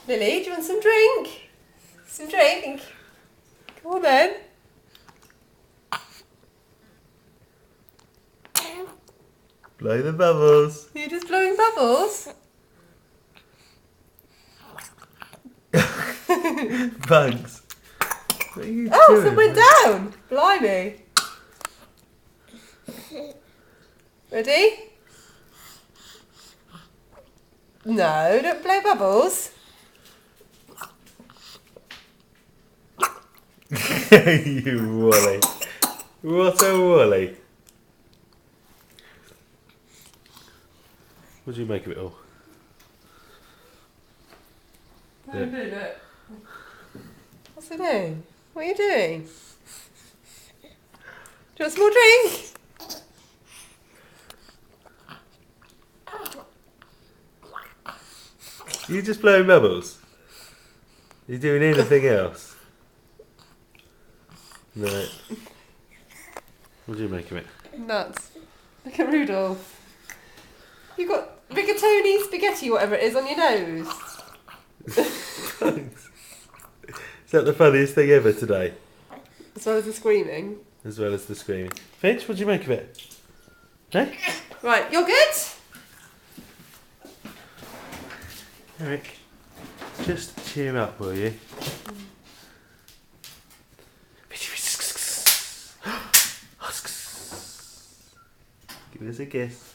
Lily, do you want some drink? Some drink? Come on then. Blow the bubbles. Are you just blowing bubbles? Bugs. What are you Oh, doing? some went down. Blimey. Ready? No, don't blow bubbles. You Wally. What a Wally. What do you make of it all? Yeah. What's it doing? What are you doing? Do you want some more drink? You just blowing bubbles? You doing anything else? No. What do you make of it? Nuts. Look at Rudolph. You got rigatoni spaghetti, whatever it is, on your nose. Thanks. Is that the funniest thing ever today? As well as the screaming. As well as the screaming. Finch, what do you make of it? No? Right, you're good? Eric, just cheer up, will you? Give us a kiss.